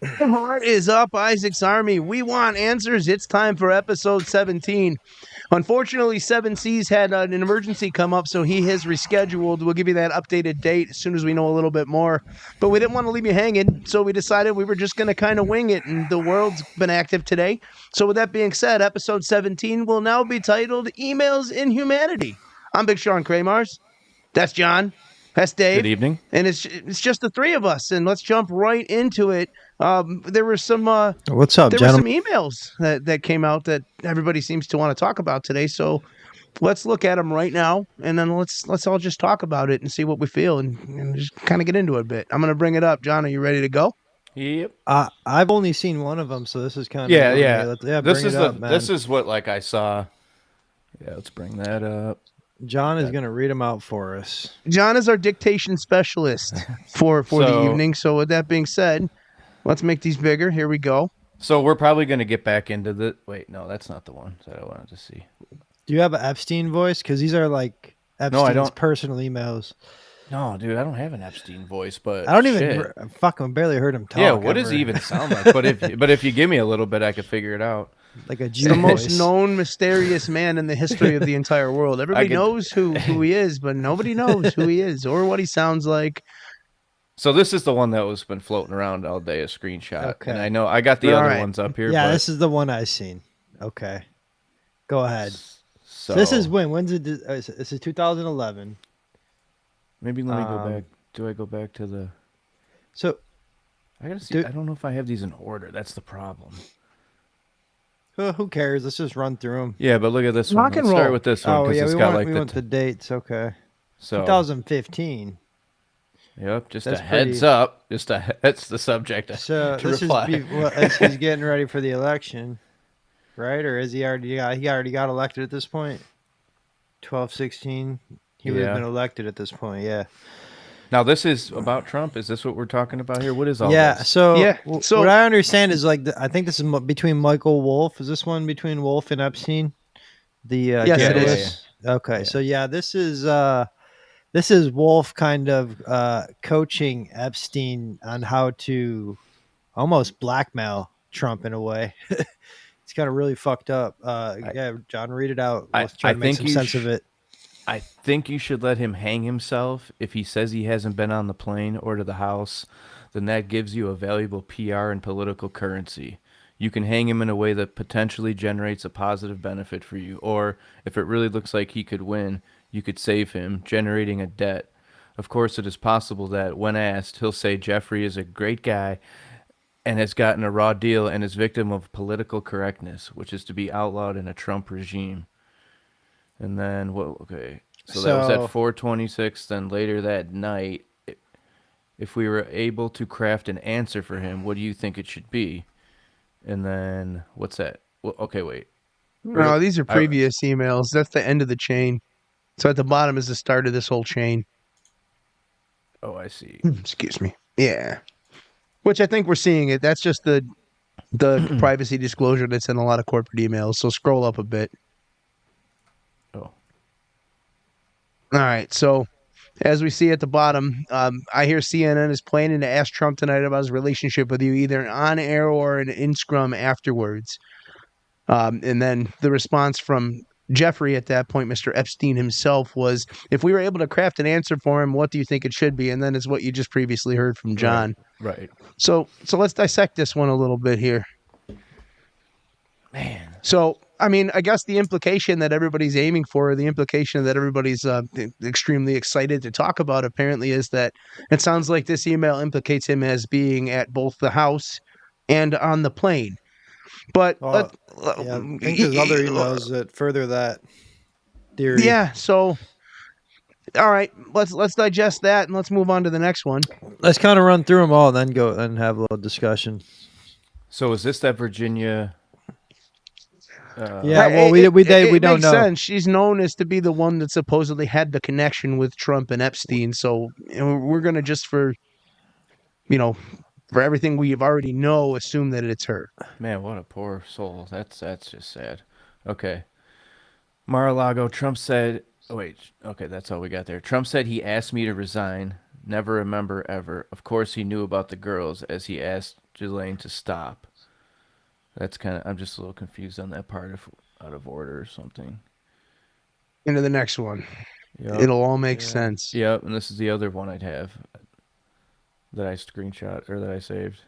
Heart is up, Isaac's Army. We want answers. It's time for episode 17. Unfortunately, Seven Seas had an emergency come up, so he has rescheduled. We'll give you that updated date as soon as we know a little bit more. But we didn't want to leave you hanging, so we decided we were just going to kind of wing it, and the world's been active today. So with that being said, episode 17 will now be titled Emails in Humanity. I'm Big Sean Kramars. That's John. That's Dave. Good evening. And it's just the three of us, and let's jump right into it. There were some What's up, there were gentlemen? some emails that came out that everybody seems to want to talk about today. So let's look at them right now, and then let's all just talk about it and see what we feel, and just kind of get into it a bit. I'm gonna bring it up. John, are you ready to go? Yep. I've only seen one of them, so this is kind of Yeah. Bring it up, man. This is what I saw. Yeah, let's bring that up. John is going to read them out for us. John is our dictation specialist for the evening. So with that being said, let's make these bigger. Here we go. So we're probably going to get back into the. Wait, no, that's not the one that I wanted to see. Do you have an Epstein voice? Because these are like Epstein's don't. personal emails. No, dude, I don't have an Epstein voice, but I don't even fucking barely heard him talk. Yeah, what does he even sound like? But if you give me a little bit, I could figure it out. Like a Jew the voice. most known mysterious man in the history of the entire world. Everybody knows who he is, but nobody knows who he is or what he sounds like. So this is the one that was been floating around all day, a screenshot. Okay. And I know I got the other ones up here. Yeah, but... this is the one I've seen. Okay. Go ahead. So this is when? When's it? This is 2011. Maybe let me go back. Do I go back to the... So I gotta see. I don't know if I have these in order. That's the problem. Who cares? Let's just run through them. Yeah, but look at this one. Rock and Let's start roll. with this one because it's got we want the dates. Okay. So 2015. Yep, just That's a heads up. That's the subject. So to this reply. is he's getting ready for the election, right? Or is he already got elected at this point? 12-16. He would have been elected at this point. Yeah. Now this is about Trump. Is this what we're talking about here? What is all this? So So what I understand is I think this is between Michael Wolff. Is this one between Wolff and Epstein? Yes, it is. Okay, yeah. So this is Wolff kind of coaching Epstein on how to almost blackmail Trump in a way. It's kind of really fucked up. John, read it out. Let's try to make some sense of it. I think you should let him hang himself if he says he hasn't been on the plane or to the house. Then that gives you a valuable PR and political currency. You can hang him in a way that potentially generates a positive benefit for you. Or if it really looks like he could win, you could save him, generating a debt. Of course, it is possible that, when asked, he'll say Jeffrey is a great guy and has gotten a raw deal and is victim of political correctness, which is to be outlawed in a Trump regime. And then, okay, so that was at 4:26. Then later that night, if we were able to craft an answer for him, what do you think it should be? And then, what's that? Well, okay, wait. No, these are previous emails. That's the end of the chain. So at the bottom is the start of this whole chain. Oh, I see. Excuse me. Yeah. Which I think we're seeing it. That's just the privacy disclosure that's in a lot of corporate emails. So scroll up a bit. Oh. All right. So as we see at the bottom, I hear CNN is planning to ask Trump tonight about his relationship with you, either on air or in scrum afterwards. And then the response from Jeffrey at that point, Mr. Epstein himself, was, if we were able to craft an answer for him, what do you think it should be? And then it's what you just previously heard from John. Right. So let's dissect this one a little bit here. Man. So, I mean, I guess the implication that everybody's aiming for, the implication that everybody's extremely excited to talk about, apparently, is that it sounds like this email implicates him as being at both the house and on the plane. But I think there's other emails that further that theory. Yeah. So, all right, let's digest that and let's move on to the next one. Let's kind of run through them all and then go and have a little discussion. So is this that Virginia? Yeah. Well, we don't makes know. Sense. She's known as to be the one that supposedly had the connection with Trump and Epstein. So we're gonna just for everything we already know, assume that it's her. Man, what a poor soul. That's just sad. Okay. Mar-a-Lago, Trump said... Oh, wait. Okay, that's all we got there. Trump said he asked me to resign. Never remember ever. Of course he knew about the girls, as he asked Ghislaine to stop. That's kind of. I'm just a little confused on that part. If out of order or something. Into the next one. Yep. It'll all make Yeah. sense. Yep. And this is the other one I'd have that I screenshot or that I saved.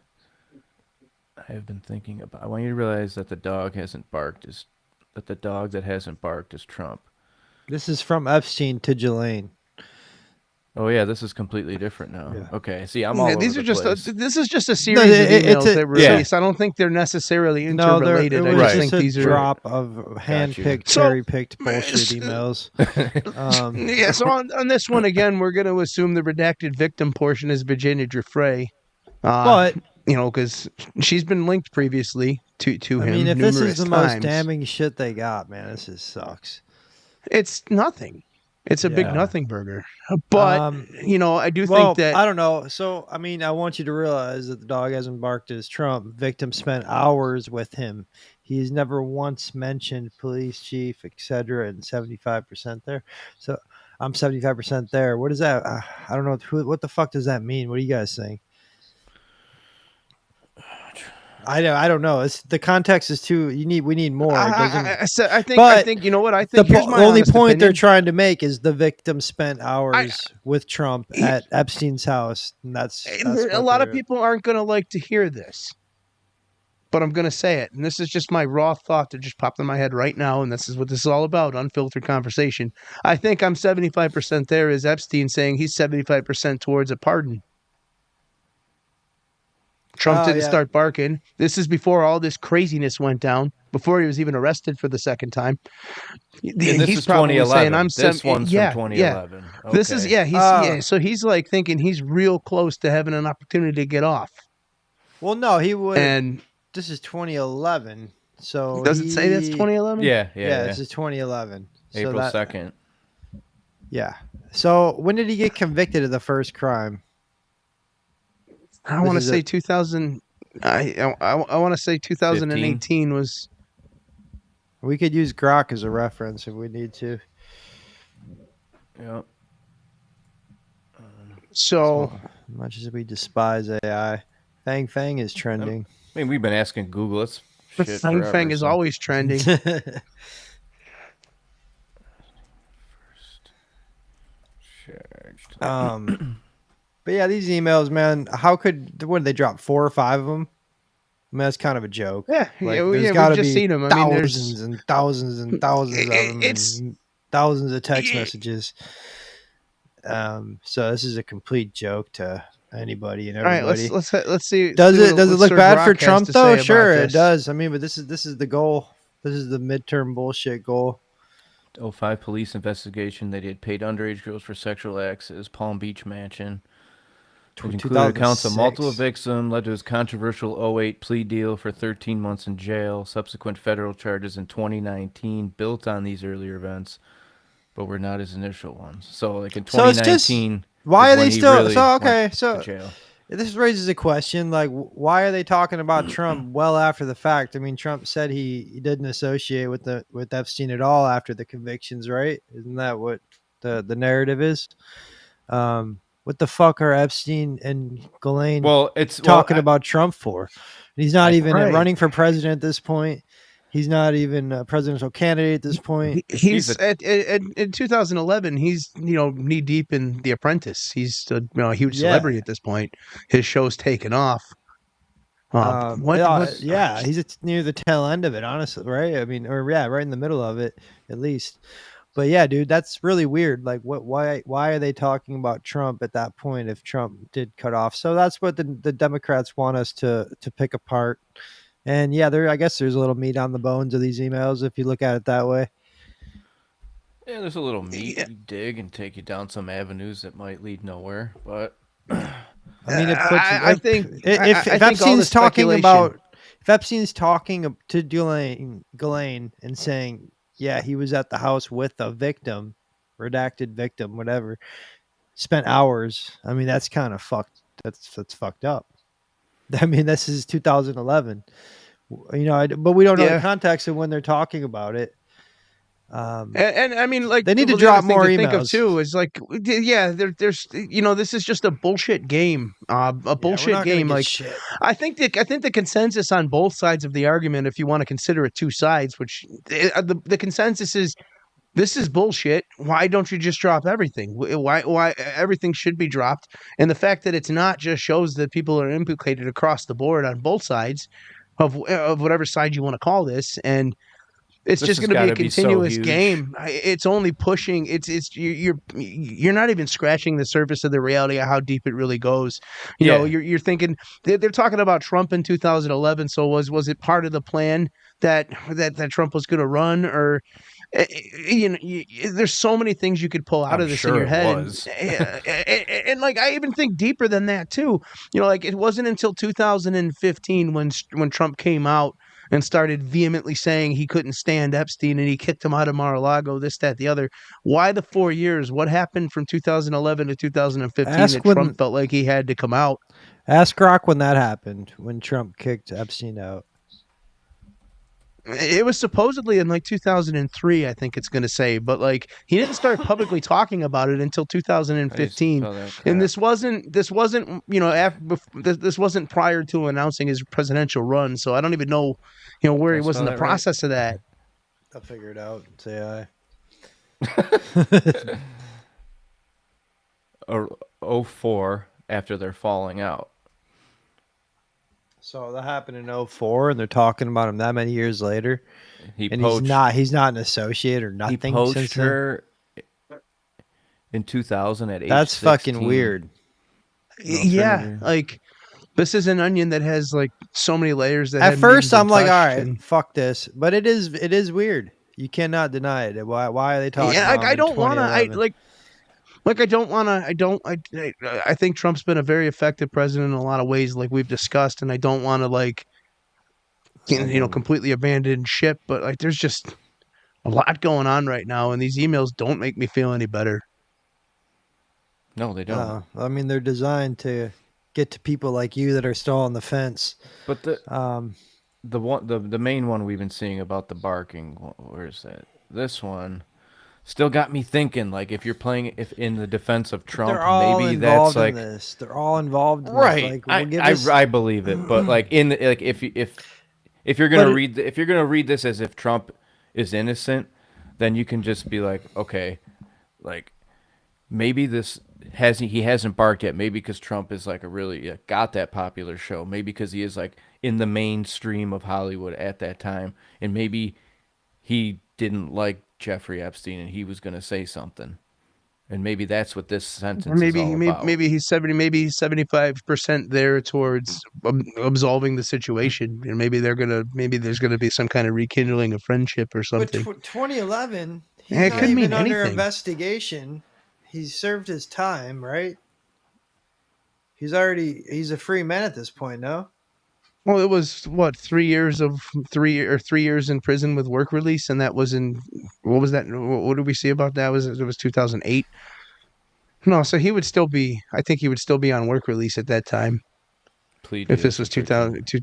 I have been thinking about. I want you to realize that the dog hasn't barked. That the dog that hasn't barked is Trump. This is from Epstein to Ghislaine. Oh yeah, this is completely different now. Yeah. Okay, see, I'm all over These the are just place. this is just a series of emails that were released. I don't think they're necessarily No, interrelated. it I was just just think a these are drop of hand-picked, So- cherry-picked bullshit emails. Yeah, so on this one again, we're going to assume the redacted victim portion is Virginia Giuffre. But because she's been linked previously to I him mean, if numerous this is the times. most damning shit they got, man, this just sucks. It's nothing. It's a big Yeah. nothing burger. But I do Well, think that I don't know. So, I mean, I want you to realize that the dog hasn't barked as Trump. Victim spent hours with him. He's never once mentioned police chief, etc. And 75% there. So I'm 75% there. What is that? I don't know. What the fuck does that mean? What do you guys think? I don't know. It's the context is too. We need more. I But think you know what I think. Here's my only honest point they're opinion. trying to make is the victim spent hours with Trump at Epstein's house, and that's a lot of people aren't going to like to hear this, but I'm going to say it. And this is just my raw thought that just popped in my head right now. And this is what this is all about, unfiltered conversation. I think I'm 75% there is Epstein saying he's 75% towards a pardon. Trump didn't start barking. This is before all this craziness went down, before he was even arrested for the second time. And this he's is probably 2011. saying, This one's from 2011. Yeah. This is, so he's like thinking he's real close to having an opportunity to get off. Well, no, he would. And this is 2011. So does it say that's 2011? Yeah. This is 2011. April 2nd. Yeah. So when did he get convicted of the first crime? I want to say 2000. I want to say 2018 15? was. We could use Grok as a reference if we need to. Yep. So much as we despise AI, Fang Fang is trending. I mean, we've been asking Google. It's but Fang Fang is always trending. First charged. But yeah, these emails, man. How could what did they drop 4 or 5 of them? I mean, that's kind of a joke. Yeah, there's got to be seen them. thousands and thousands and thousands of them, and thousands of text messages. So this is a complete joke to anybody and everybody. All right, let's see. Does it look bad for Trump though? Sure, it this. does. I mean, but this is the goal. This is the midterm bullshit goal. 05 police investigation. They did paid underage girls for sexual acts at his Palm Beach mansion. Which included accounts of multiple victims, led to his controversial 08 plea deal for 13 months in jail. Subsequent federal charges in 2019 built on these earlier events, but were not his initial ones. So, like in 2019, why are they still? Really so this raises a question: like, why are they talking about Trump well after the fact? I mean, Trump said he didn't associate with Epstein at all after the convictions, right? Isn't that what the narrative is? What the fuck are Epstein and Ghislaine talking about Trump for? He's not even running for president at this point. He's not even a presidential candidate at this point. He's in 2011. He's knee deep in The Apprentice. He's a huge celebrity at this point. His show's taken off. He's near the tail end of it, honestly, right? I mean, right in the middle of it, at least. But yeah, dude, that's really weird. Like, why are they talking about Trump at that point if Trump did cut off? So that's what the Democrats want us to pick apart. And yeah, I guess there's a little meat on the bones of these emails if you look at it that way. Yeah, there's a little meat. You dig and take you down some avenues that might lead nowhere. But I mean, I think if Epstein's talking about, if Epstein's talking to Ghislaine and saying, yeah, he was at the house with a victim, redacted victim, whatever, spent hours. I mean, that's kind of fucked. That's fucked up. I mean, this is 2011, but we don't know the context of when they're talking about it. And I mean, like, they need to the other drop thing more to think of emails. too is like, yeah, there's this is just a bullshit game, a We're bullshit not gonna game. get Like, shit. I think the consensus on both sides of the argument, if you want to consider it two sides, which the consensus is this is bullshit. Why don't you just drop everything? Why everything should be dropped? And the fact that it's not just shows that people are implicated across the board on both sides of whatever side you want to call this, and it's This just has going to be got a to be so continuous huge. game. It's only pushing. You're not even scratching the surface of the reality of how deep it really goes. You know, you're thinking they're talking about Trump in 2011. So was it part of the plan that Trump was going to run, or there's so many things you could pull out I'm of this in sure your it head, was. and like I even think deeper than that too. You know, like it wasn't until 2015 when Trump came out and started vehemently saying he couldn't stand Epstein and he kicked him out of Mar-a-Lago, this, that, the other. Why the 4 years? What happened from 2011 to 2015 that Trump felt like he had to come out? Ask Rock when that happened, when Trump kicked Epstein out. It was supposedly in like 2003, I think it's going to say, but like he didn't start publicly talking about it until 2015. And this wasn't this wasn't prior to announcing his presidential run. So I don't even know, where he was in the process of that. I'll figure it out and say Or 04 after they're falling out. So that happened in 04, and they're talking about him that many years later. He's not an associate or nothing. He poached her in 2000 at age 16. That's fucking weird. Yeah, like this is an onion that has like so many layers. That at first I'm like, all right, fuck this, but it is weird. You cannot deny it. Why are they talking? Yeah, about I don't want to. I don't want to. I think Trump's been a very effective president in a lot of ways, like we've discussed, and I don't want to completely abandon ship. But like, there's just a lot going on right now, and these emails don't make me feel any better. No, they don't. I mean, they're designed to get to people like you that are still on the fence. But the main one we've been seeing about the barking, where is that? This one. Still got me thinking, like, if you're playing in the defense of Trump, maybe that's like they're all involved in right. This. I believe it, but like if you're gonna read this as if Trump is innocent, then you can just be like, okay, like maybe he hasn't barked yet. Maybe because Trump is like got that popular show. Maybe because he is like in the mainstream of Hollywood at that time, and maybe he didn't like Jeffrey Epstein and he was going to say something, and maybe that's what this sentence is all about. Maybe he's 75% there towards absolving the situation, and maybe there's gonna be some kind of rekindling of friendship or something. But 2011, he's not even under investigation. He's served his time, right? He's a free man at this point, no? Well, it was what 3 years of 3 years in prison with work release, and that was in what was that? What did we see about that? It was 2008. No, so he would still be. I think he would still be on work release at that time. If this was 2002,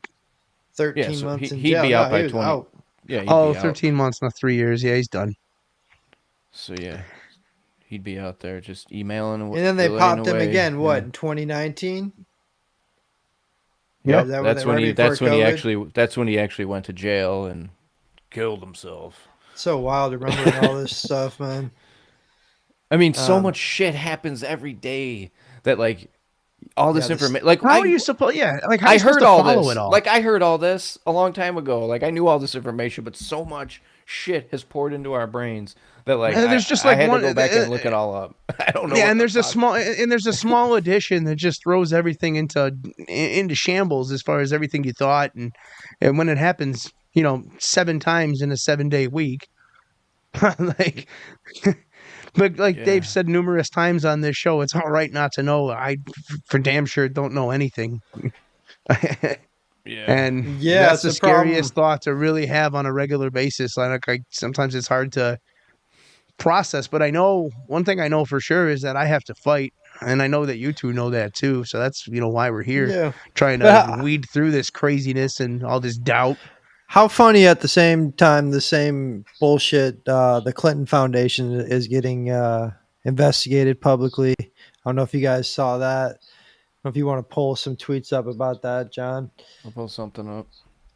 13 months in he'd jail. Be out by 20. Out. Yeah. 13 months, not 3 years. Yeah, he's done. So yeah, he'd be out there just emailing. And then they popped him again. What in 2019? Yeah, that's when he actually went to jail and killed himself. So wild remembering all this stuff, man. I mean, so much shit happens every day that like all this information. Like, how are you supposed? Yeah, like how I are you supposed heard to all follow this. It all? Like I heard all this a long time ago. Like I knew all this information, but so much shit has poured into our brains that like there's just I had to go back and look it all up. I don't know. Yeah, and there's a small addition that just throws everything into shambles as far as everything you thought, and when it happens, 7 times in a 7-day week, like. But like Dave said numerous times on this show, it's all right not to know. I, for damn sure, don't know anything. And that's the scariest thought to really have on a regular basis. Like sometimes it's hard to process, but I know one thing I know for sure is that I have to fight, and I know that you two know that too. So that's why we're here, trying to weed through this craziness and all this doubt. How funny at the same time, the same bullshit. The Clinton Foundation is getting investigated publicly. I don't know if you guys saw that. I don't know if you want to pull some tweets up about that, John, I'll pull something up.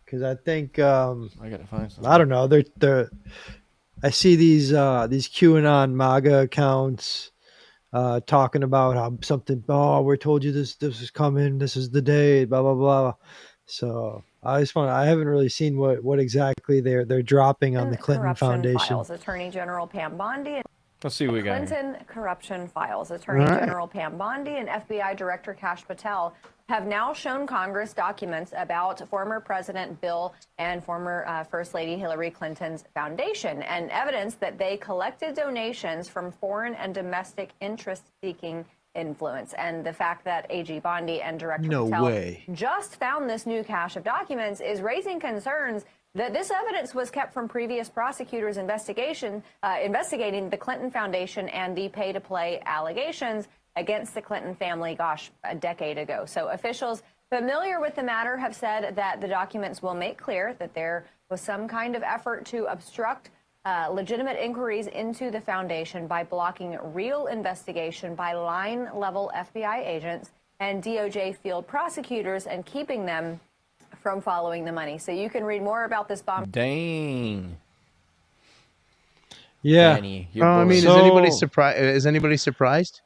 because I think I gotta find something. I don't know. They're I see these QAnon MAGA accounts talking about how something. Oh, we're told you this is coming. This is the day. Blah blah blah. So I haven't really seen what exactly they're dropping on the Clinton Foundation. Files. Attorney General Pam Bondi. Let's see what we got. Clinton corruption files. Attorney General Pam Bondi and FBI Director Kash Patel have now shown Congress documents about former President Bill and former First Lady Hillary Clinton's foundation and evidence that they collected donations from foreign and domestic interest-seeking influence. And the fact that AG Bondi and Director Patel just found this new cache of documents is raising concerns that this evidence was kept from previous prosecutors' investigating the Clinton Foundation and the pay-to-play allegations against the Clinton family, gosh, a decade ago. So officials familiar with the matter have said that the documents will make clear that there was some kind of effort to obstruct legitimate inquiries into the foundation by blocking real investigation by line-level FBI agents and DOJ field prosecutors and keeping them from following the money. So you can read more about this bomb. Dang. Yeah. Danny, I mean, So- is anybody surprised? Is anybody surprised?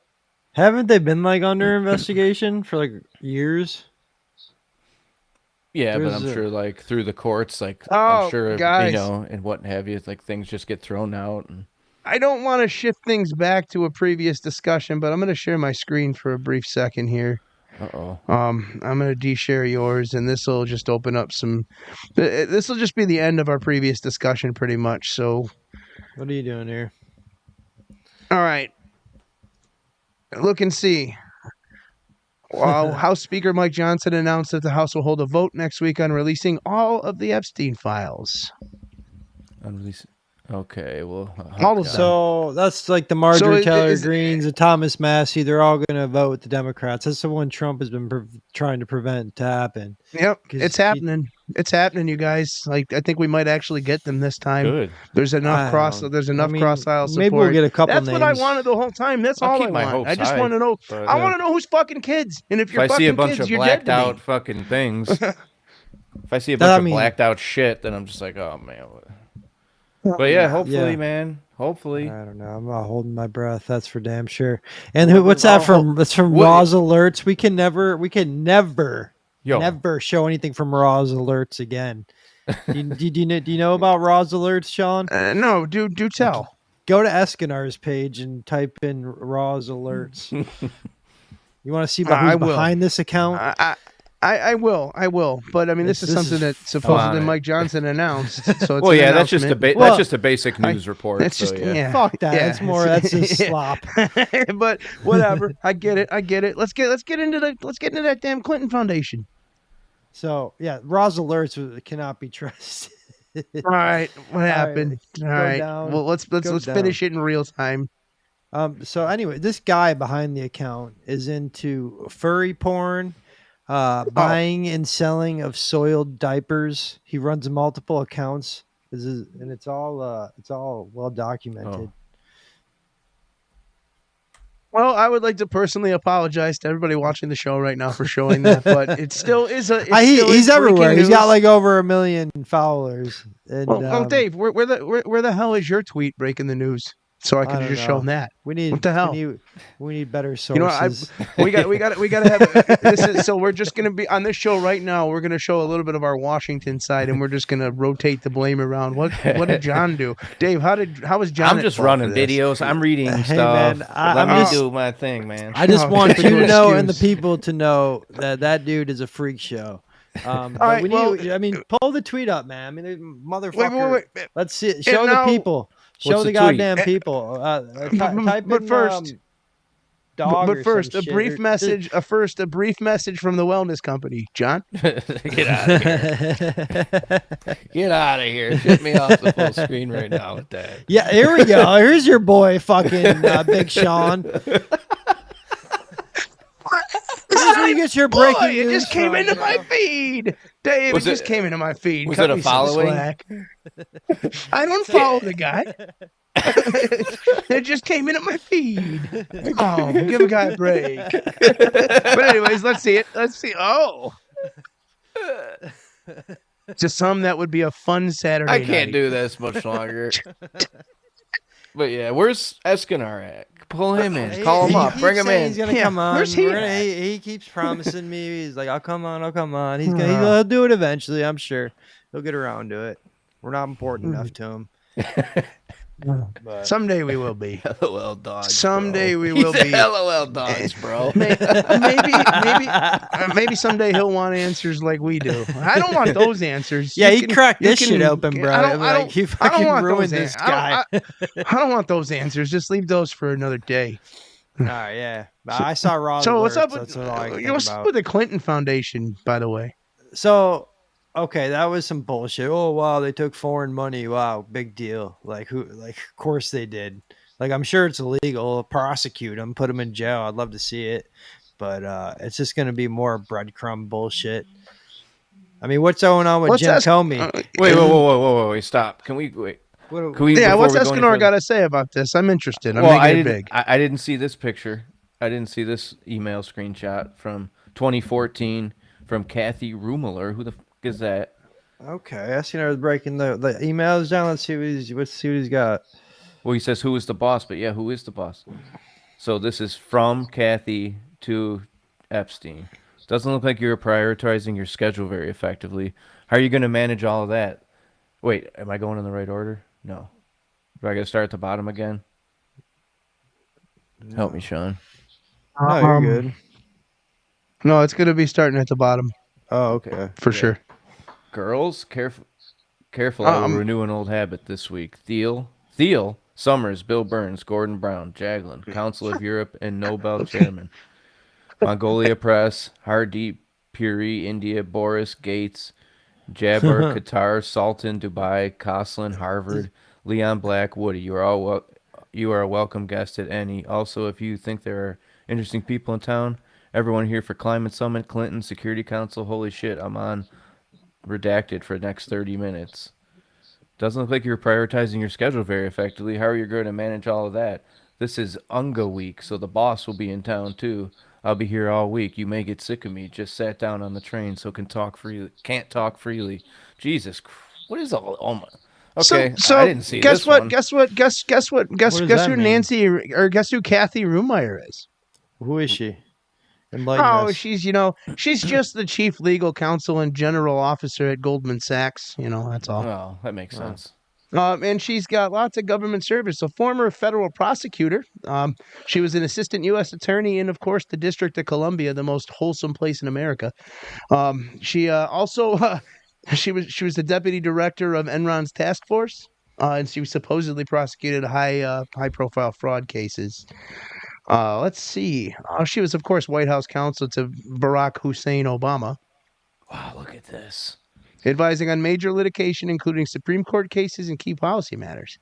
Haven't they been like under investigation for like years? Yeah, but There's I'm a- sure like through the courts, like Oh, I'm sure guys. you know, and what have you, like things just get thrown out. And I don't want to shift things back to a previous discussion, but I'm going to share my screen for a brief second here. I'm going to de-share yours, and this will just open up some. This will just be the end of our previous discussion, pretty much. So, What are you doing here? all right, look and see. Well, House Speaker Mike Johnson announced that the House will hold a vote next week on releasing all of the Epstein files. unreleased. Okay, well, All of them. So that's like the Marjorie So Taylor is- Greens, the Thomas Massey. They're all going to vote with the Democrats. That's the one Trump has been trying to prevent to happen. Yep, 'Cause it's he- happening. It's happening, you guys. Like, I think we might actually get them this time. good. There's enough I cross. don't- There's I enough mean, cross aisle support. maybe we'll get a couple That's names. what I wanted the whole time. That's I'll all keep I my want. hopes I just high, want to know. but, I want to know who's fucking kids. And if If you're I fucking see a bunch kids, of you're blacked dead to me. out fucking things, if I see a That- bunch I of mean- blacked out shit, then I'm just like, oh man. But yeah, hopefully, Yeah. man. Hopefully. I don't know. I'm not holding my breath. That's for damn sure. And what's that from? That's from what- Raw's Alerts. We can never, Yo, never show anything from Raw's Alerts again. Do you know about Raw's Alerts, Sean? No, do tell. Go to Eskinar's page and type in Raw's Alerts. You want to see about I who's will. behind this account? I will. But I mean, this is This something is- that supposedly on it. Mike Johnson announced. So it's well, an yeah, that's just a announcement. Well, that's just a basic news report. It's so, just yeah. Fuck that. yeah, That's more. That's just slop. But whatever. I get it. Let's get into that damn Clinton Foundation. So yeah, Raw's Alerts cannot be trusted. All right. What happened? All right. down. Well, let's Go finish it in real time. So anyway, this guy behind the account is into furry porn, buying and selling of soiled diapers. He runs multiple accounts. And it's all well documented. Oh. Well, I would like to personally apologize to everybody watching the show right now for showing that, but it still is a. He's everywhere. He's got news. like over 1 million followers. And, Well, Dave, where the hell is your tweet breaking the news? So I could don't have just shown know. that. we need what the hell? We need better sources. You know, we got to have this is so we're just gonna be on this show right now. We're gonna show a little bit of our Washington side, and we're just gonna rotate the blame around. What did John do, Dave? How was John? I'm just running videos. I'm reading Hey, stuff. man, Let I'm me just- do my thing, man. I just Oh, want good you to know and the excuse. people to know that dude is a freak show. But right, we well- need. I mean, pull the tweet up, man. I mean, there's motherfucker. Wait. Let's see it. Show now- the people. Show What's the the tweet? goddamn people. Type but in, first- dog. But or first, some a shit, brief or- message. A brief message from the wellness company, John. Get out of here. Get out of here. Get me off the full screen right now with that. Yeah, here we go. Here's your boy, fucking Big Sean. Here's where you get your Boy, breaking it news just came from, into my bro. feed. Dave, Was it just it- came into my feed. was Cut it a me some following? slack. I don't follow the guy. It just came into my feed. Oh, give a guy a break. But anyways, let's see it. Let's see. Oh. To some, that would be a fun Saturday I night. can't do this much longer. But yeah, where's Escanar at? Pull him in. Call him He up. keeps Bring him saying in. He's gonna Yeah, come on. where's he We're gonna- at? he keeps promising me. He's like, I'll come on. I'll come on. Yeah. He'll do it eventually. I'm sure he'll get around to it. We're not important enough to him. But Someday we will be. LOL dogs. Someday bro. we will He's be. LOL dogs, bro. Maybe someday he'll want answers like we do. I don't want those answers. yeah, You he can- cracked you this can- shit open, bro. I don't, I Like, don't, you I don't fucking want ruined those this an- guy. I don't want those answers. Just leave those for another day. All right, yeah. But I saw Raw. So what's alerts, up with That's all I can think what's up about. with the Clinton Foundation, by the way? So, okay, that was some bullshit. Oh wow, they took foreign money. Wow, big deal. Like who? Like of course they did. Like I'm sure it's illegal. Prosecute them, put them in jail. I'd love to see it, but it's just gonna be more breadcrumb bullshit. I mean, what's going on with Let's Jim ask- Comey? Wait, whoa, stop. Can we wait? What- Can we? Yeah, before what's we go any Escanor further- got to say about this? I'm interested. I'm Well, I making it didn't. big. I didn't see this picture. I didn't see this email screenshot from 2014 from Kathy Rummler. Who the fuck is that? Okay, I seen her breaking the emails down. Let's see what he's got. Well, he says who is the boss, but yeah, who is the boss? So this is from Kathy to Epstein. Doesn't look like you're prioritizing your schedule very effectively. How are you going to manage all of that? Wait, am I going in the right order? No. Do I got to start at the bottom again? Help me, Sean. No, you're good. No, it's going to be starting at the bottom Oh, okay. for sure. Girls, careful. I will renew an old habit this week. Thiel, Summers, Bill Burns, Gordon Brown, Jaglin, Council of Europe, and Nobel Chairman. Mongolia Press, Hardeep, Puri, India, Boris, Gates, Jabbar, Qatar, Sultan, Dubai, Coslin, Harvard, Leon Black, Woody. You are a welcome guest at any. Also, if you think there are interesting people in town, everyone here for Climate Summit, Clinton, Security Council. Holy shit, I'm on redacted for the next 30 minutes. Doesn't look like you're prioritizing your schedule very effectively. How are you going to manage all of that? This is Unga week, so the boss will be in town too. I'll be here all week. You may get sick of me. Just sat down on the train, so can't talk freely. Jesus, what is all my... Okay, so I didn't see guess this what? one. Guess what? Guess What does who that mean? Nancy or guess who Kathy Rummler is? Who is she? Enlighten Oh, us. she's just the chief legal counsel and general officer at Goldman Sachs. That's all. Oh, that makes sense. And she's got lots of government service. A former federal prosecutor. She was an assistant U.S. attorney in, of course, the District of Columbia, the most wholesome place in America. She also she was the deputy director of Enron's task force, and she supposedly prosecuted high profile fraud cases. Let's see. She was, of course, White House counsel to Barack Hussein Obama, Wow, look at this. advising on major litigation, including Supreme Court cases and key policy matters.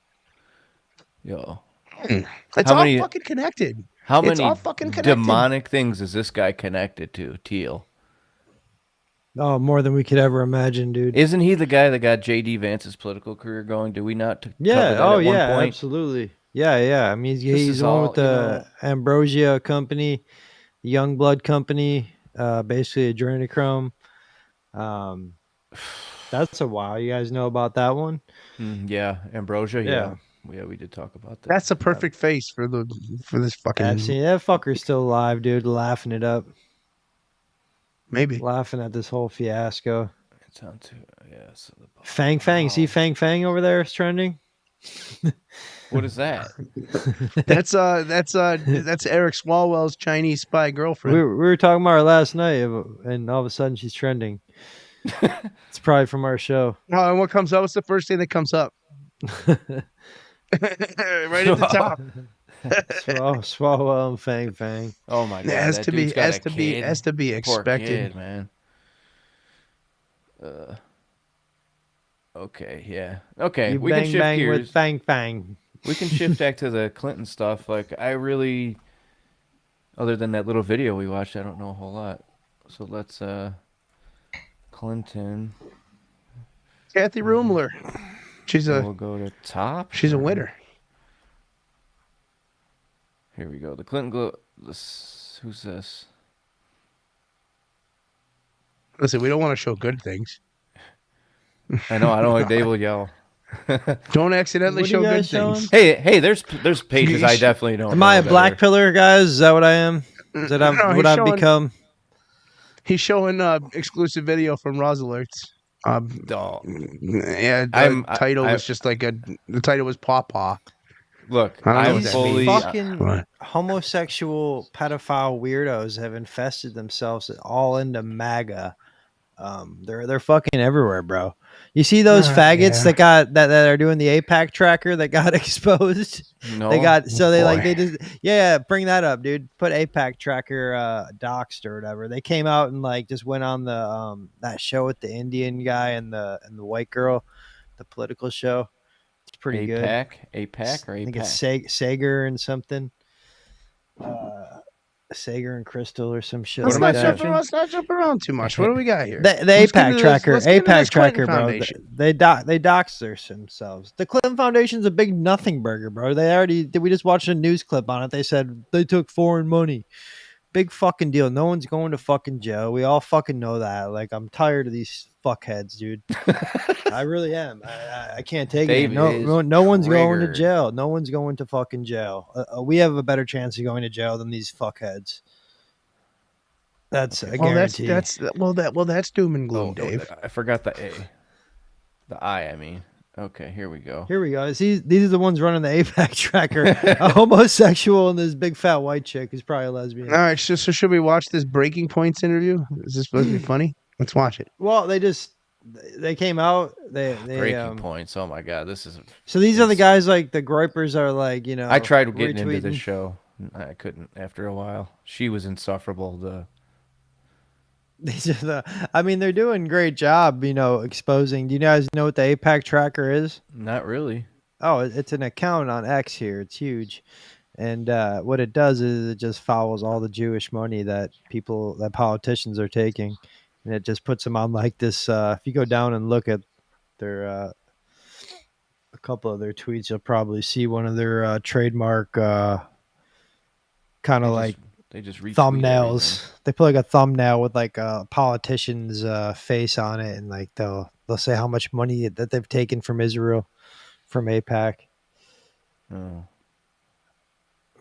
Yo, It's How all many- fucking connected. how It's many all fucking connected. demonic things is this guy connected to, Teal? Oh, more than we could ever imagine, dude. Isn't he the guy that got J.D. Vance's political career going? Do we not cover Yeah. that Oh, at yeah. one point? Absolutely. Yeah. I mean, This he's is the one all, with the Ambrosia company, the Young Blood company, basically adrenochrome. That's a wow. You guys know about that one? Yeah, Ambrosia. Yeah. Yeah, we did talk about that. That's a perfect face for this fucking I've seen that fucker's still alive, dude, laughing it up, maybe. laughing at this whole fiasco. It's on to yeah. So Fang. See Fang over there is trending. what is that? That's Eric Swalwell's Chinese spy girlfriend. We were talking about her last night, and all of a sudden she's trending. It's probably from our show. Oh, and what comes up? What's the first thing that comes up? Right at the top. Swallow and Fang. Oh my god! It has that to be dude's got has a to be kid. has to be Poor expected. kid, man. Okay, yeah. Okay, You we can bang shift bang gears. with Fang. We can shift back to the Clinton stuff. Like, I really, Other than that little video we watched, I don't know a whole lot. So let's Clinton. Kathy Rumler. We'll go to top. She's a winner. Here we go. The Clinton who's this? Listen, we don't want to show good things. I know. I don't like Dave will yell. Don't accidentally What are show you good guys showing? things. Hey, there's pages I definitely don't. Am I a know black better. pillar, guys? Is that what I am? Is that No, what I've become? He's showing exclusive video from Roz Alerts. Oh. Yeah, the title was just like the title was Pawpaw. Look, I don't know I'm what that fully means. Fucking homosexual pedophile weirdos have infested themselves all into MAGA. They're fucking everywhere, bro. You see those faggots that are doing the APAC tracker that got exposed? No. They got they Boy. bring that up, dude. Put APAC tracker doxed or whatever. They came out and like just went on the that show with the Indian guy and the white girl, the political show. It's pretty good. APAC or I think APAC? it's Sager and something. Sager and Crystal or some shit. Let's What am not I jump searching? around. Let's not jump around too much. What do we got here? The Let's get APAC into tracker, let's get into APAC this Clinton tracker, bro. Foundation. They dox themselves. The Clinton Foundation's a big nothing burger, bro. We just watched a news clip on it. They said they took foreign money. Big fucking deal. No one's going to fucking jail. We all fucking know that. Like, I'm tired of these fuckheads, dude. I really am. I can't take Dave it. No one's going to triggered. jail. No one's going to fucking jail. We have a better chance of going to jail than these fuckheads. That's a guarantee. That's doom and gloom, Dave. I forgot the A. The I mean. Okay, here we go. Here we go. See, these are the ones running the APAC tracker. A homosexual and this big fat white chick who's probably a lesbian. All right, so should we watch this Breaking Points interview? Is this supposed to be funny? Let's watch it. Well, they came out. They Breaking points. Oh my god, this is. So these are the guys like the Groypers are like, you know. I tried getting into retweeting. this show. I couldn't after a while. She was insufferable. These are they're doing a great job, you know, exposing. Do you guys know what the APAC tracker is? Not really. Oh, it's an account on X here. It's huge. And what it does is it just follows all the Jewish money that politicians are taking. And it just puts them on like this. If you go down and look at their a couple of their tweets, you'll probably see one of their trademark kind of like They just retweet thumbnails. everything. They put like a thumbnail with like a politician's face on it, and like they'll say how much money that they've taken from Israel, from APAC. Oh.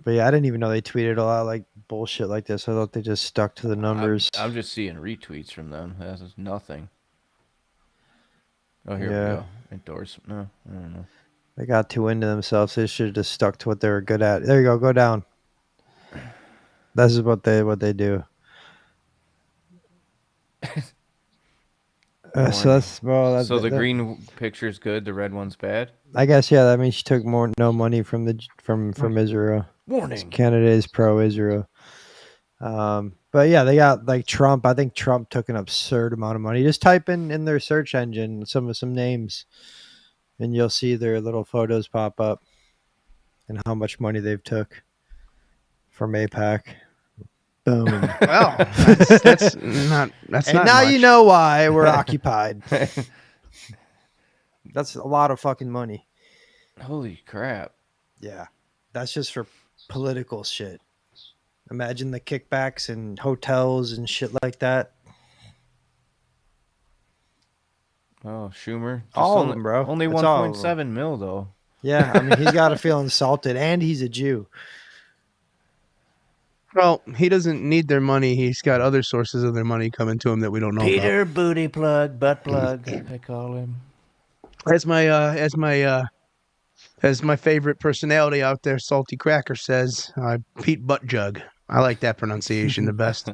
But yeah, I didn't even know they tweeted a lot like bullshit like this. I thought they just stuck to the numbers. I'm just seeing retweets from them. That's nothing. Oh, here we Yeah. go. Endorsement. No, I don't know. They got too into themselves. They should have just stuck to what they were good at. There you go. Go down. This is what they do. So that's So the green picture's good. The red one's bad. I guess yeah. That means she took no money from Israel. Warning. Canada is pro-Israel. But yeah, they got like Trump. I think Trump took an absurd amount of money. Just type in their search engine some names, and you'll see their little photos pop up and how much money they've took from APAC. Boom. Well, that's not. That's And not now much. you know why we're occupied. That's a lot of fucking money. Holy crap. Yeah. That's just for political shit. Imagine the kickbacks and hotels and shit like that. Oh, Schumer. Just All of only, them, bro. Only It's all of 1.7 mil, though. Yeah, I mean, he's got to feel insulted, and he's a Jew. Well, he doesn't need their money. He's got other sources of their money coming to him that we don't know about. Booty Plug, Butt Plug, I call him. As my favorite personality out there, Salty Cracker says, Pete Buttjug. I like that pronunciation the best.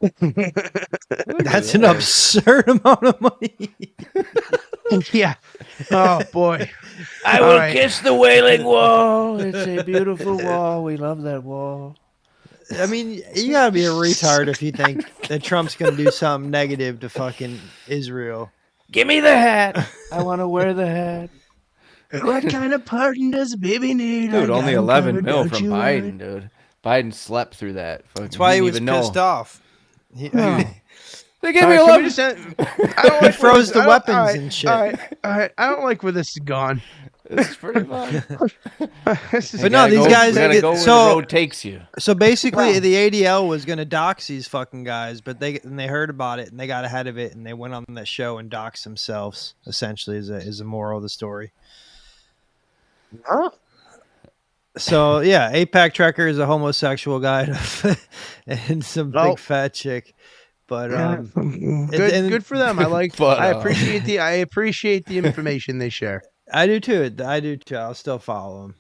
That's an absurd amount of money. Yeah. Oh boy. I All will right. kiss the Wailing Wall. It's a beautiful wall. We love that wall. I mean, you gotta be a retard if you think that Trump's gonna do something negative to fucking Israel. Give me the hat. I want to wear the hat. What kind of pardon does baby need? Dude, I only got him 11 covered, mil don't from you Biden, worry. dude. Biden slept through that. That's why he was pissed off. They gave me All right, 11. I don't like where froze this- the I don't- weapons all right, and shit. All right. I don't like where this is gone. This is pretty fun. This is- But no, these guys. You gotta go where so the road takes you. So basically, the ADL was going to dox these fucking guys, but they heard about it and they got ahead of it and they went on that show and doxed themselves. Essentially, is a moral of the story. Huh? So yeah, APAC Trekker is a homosexual guy and some big fat chick. But good for them. I like. But, I appreciate the information they share. I do too. I'll still follow him.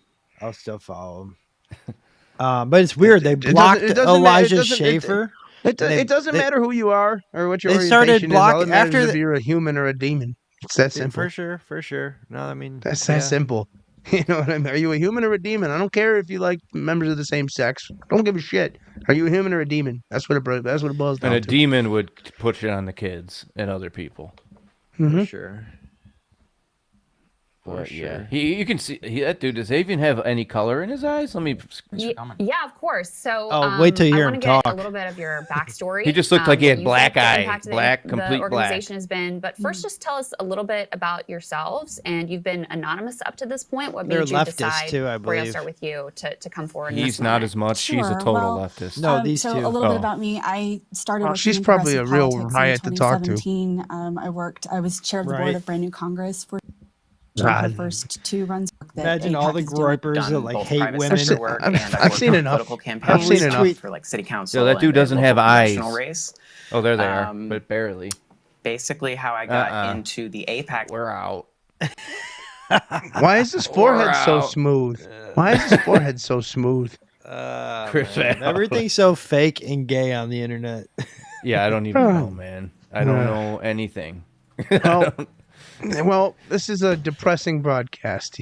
But it's weird. They blocked Elijah Schaefer. It doesn't matter who you are or what your they started orientation is. All blocking that matters after if you're a human or a demon. It's that simple. For sure. No, I mean That's that simple. You know what I mean? Are you a human or a demon? I don't care if you like members of the same sex. Don't give a shit. Are you a human or a demon? That's what it boils down And a to. demon would put it on the kids and other people. For sure. But yeah, you can see that dude. Does he even have any color in his eyes? Let me. Yeah, of course. So, wait till you hear I him want to get talk. a little bit of your backstory. He just looked like he had what you black think the eye, impact of black, the complete black. organization has been. But first, just tell us a little bit about yourselves. And you've been anonymous up to this point. What They're made you leftists decide? too, I Corey, I'll believe. start with you to come forward. in He's this not moment. as much. She's a Sure, total well, leftist. No, these so two. a little bit Oh. about me. I started. Oh, working she's in probably a progressive real politics riot in to talk to. 2017. I was chair of the board Right. of Brand New Congress for God. the first two runs. That Imagine all AIPAC the is doing. gripers that like both hate private women. sector work I've- and I've worked seen on enough. political campaigns I've seen enough. for like city council. Yeah, that dude and the doesn't local have eyes. congressional race. Oh, there they are, Um, but barely. Basically, how I got into the APAC. We're out. Why is his forehead so out. smooth? Why is his forehead so smooth? Chris Man, Val. everything's so fake and gay on the internet. Yeah, I don't even know, man. I don't know anything. Well, this is a depressing broadcast.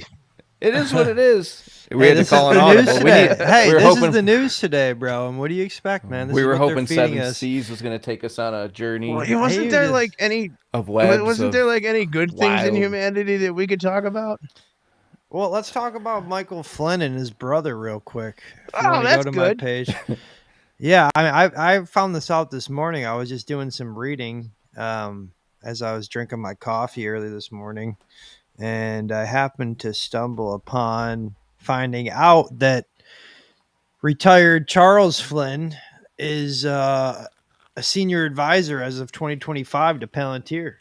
It is what it is. We Hey, had to this call is an the news audible. today. We were This hoping, is the news today, bro. And what do you expect, man? This we is were what they're hoping feeding Seven us. Seas was going to take us on a journey Well, wasn't Hey, there this- like any? of webs. Wasn't there like any good things in wild- humanity that we could talk about? Well, let's talk about Michael Flynn and his brother real quick. If you Oh, wanna that's go to good. my page. Yeah, I found this out this morning. I was just doing some reading as I was drinking my coffee early this morning, and I happened to stumble upon finding out that retired Charles Flynn is a senior advisor as of 2025 to Palantir,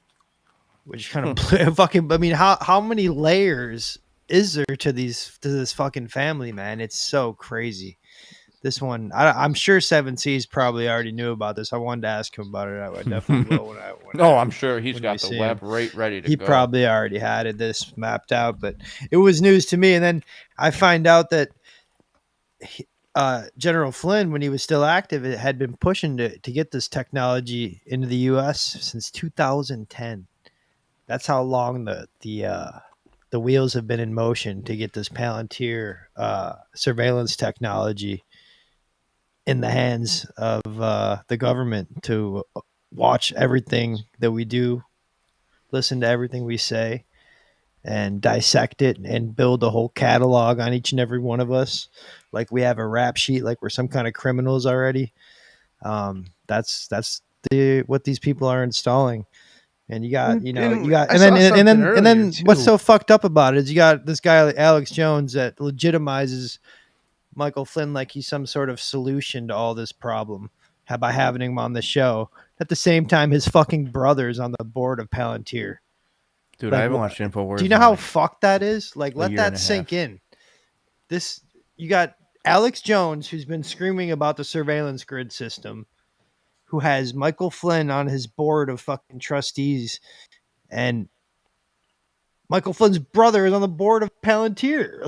which kind of fucking. I mean, how many layers is there to this fucking family, man? It's so crazy. This one, I'm sure Seven Seas probably already knew about this. I wanted to ask him about it. I definitely will. No, I'm sure he's when got we the see web him. right ready to He go. probably already had this mapped out, but it was news to me. And then I find out that General Flynn, when he was still active, it had been pushing to get this technology into the U.S. since 2010. That's how long the wheels have been in motion to get this Palantir surveillance technology in the hands of the government to watch everything that we do, listen to everything we say, and dissect it and build a whole catalog on each and every one of us, like we have a rap sheet, like we're some kind of criminals already. That's what these people are installing. And you got, I saw something earlier, what's too. so fucked up about it is you got this guy Alex Jones that legitimizes Michael Flynn like he's some sort of solution to all this problem by having him on the show. At the same time, his fucking brother's on the board of Palantir. Dude, Like, I haven't watched InfoWars. Do you know how fucked that is? Like, a let year that and a sink half. in. You got Alex Jones, who's been screaming about the surveillance grid system, who has Michael Flynn on his board of fucking trustees, and Michael Flynn's brother is on the board of Palantir.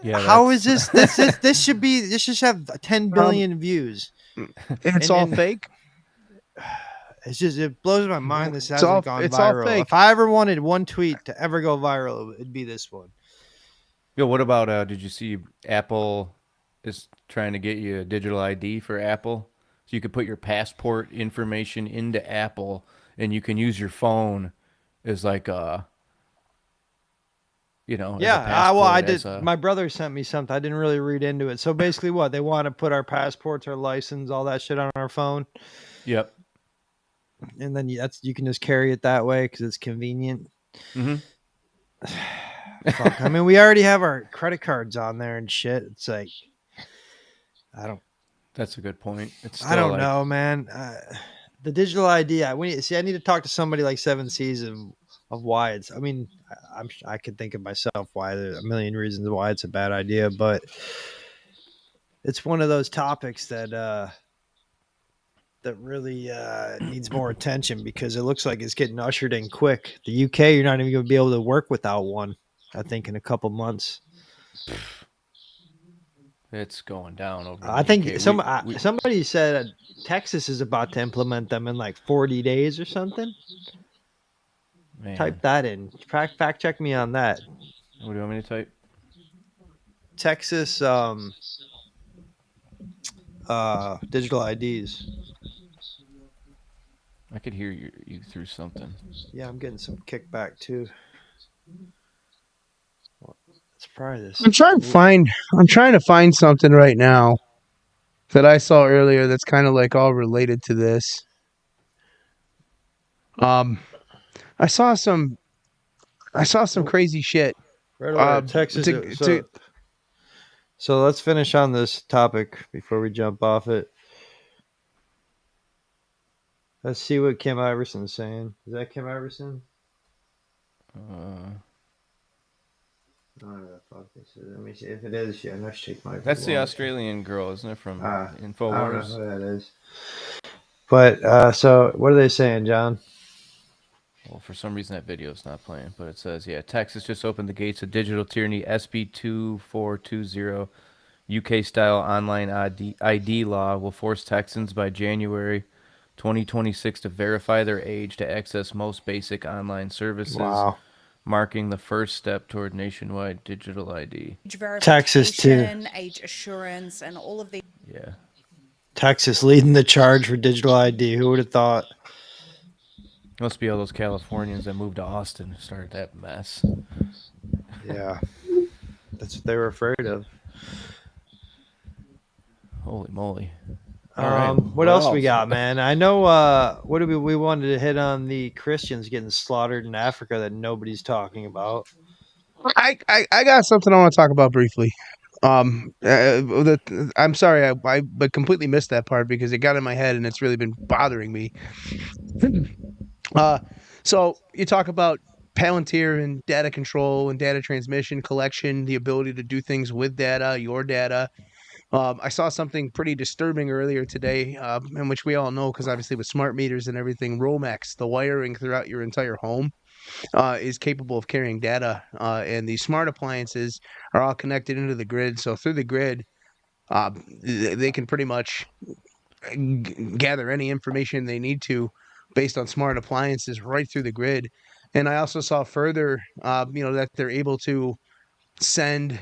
Yeah, How is this? This should have 10 billion views. It's And- all and- fake. It blows my mind this It's hasn't all- gone it's all viral. fake. If I ever wanted one tweet to ever go viral, it'd be this one. Yo, what about did you see Apple is trying to get you a digital ID for Apple? So you could put your passport information into Apple and you can use your phone as like a you know, as a Yeah, passport, well, I as did. a, My brother sent me something. I didn't really read into it. So basically, what they want to put our passports, our license, all that shit on our phone, yep. and then you can just carry it that way because it's convenient. Mm-hmm. Fuck. I mean, we already have our credit cards on there and shit. It's like, I don't. That's a good point. It's still I don't like, know, man. The digital ID. I need to talk to somebody like Seven Seas of why it's. I mean, I could think of myself why there's a million reasons why it's a bad idea, but it's one of those topics that really needs more attention because it looks like it's getting ushered in quick. The UK, you're not even going to be able to work without one. I think in a couple months. it's going down over. I in the think UK. somebody said Texas is about to implement them in like 40 days or something. Man, Type that in. Fact check me on that. what do you want me to type? Texas digital IDs. I could hear you through something. Yeah, I'm getting some kickback too. Let's try this. I'm trying to find something right now that I saw earlier that's kind of like all related to this. I saw some crazy shit. Right away, Texas. So let's finish on this topic before we jump off it. Let's see what Kim Iverson's saying. Is that Kim Iverson? Let me see if it is. Yeah, I know she take my. That's the Australian girl, isn't it? From Infowars. I don't know who that is. But so what are they saying, John? Well, for some reason that video's not playing, but it says, yeah, Texas just opened the gates of digital tyranny. SB 2420, UK-style online ID law will force Texans by January 2026 to verify their age to access most basic online services. Wow. Marking the first step toward nationwide digital ID. Texas too. Age assurance, and all of the. Yeah. Texas leading the charge for digital ID. Who would have thought? Must be all those Californians that moved to Austin and started that mess. Yeah. That's what they were afraid of. Holy moly. All right. What else we got, man? I know what do we wanted to hit on the Christians getting slaughtered in Africa that nobody's talking about. I got something I want to talk about briefly. I'm sorry, I completely missed that part because it got in my head and it's really been bothering me. So you talk about Palantir and data control and data transmission, collection, the ability to do things with data, your data. I saw something pretty disturbing earlier today, in which we all know, because obviously with smart meters and everything, Romex, the wiring throughout your entire home, is capable of carrying data, and these smart appliances are all connected into the grid. So through the grid, they can pretty much gather any information they need to based on smart appliances right through the grid. And I also saw further, that they're able to send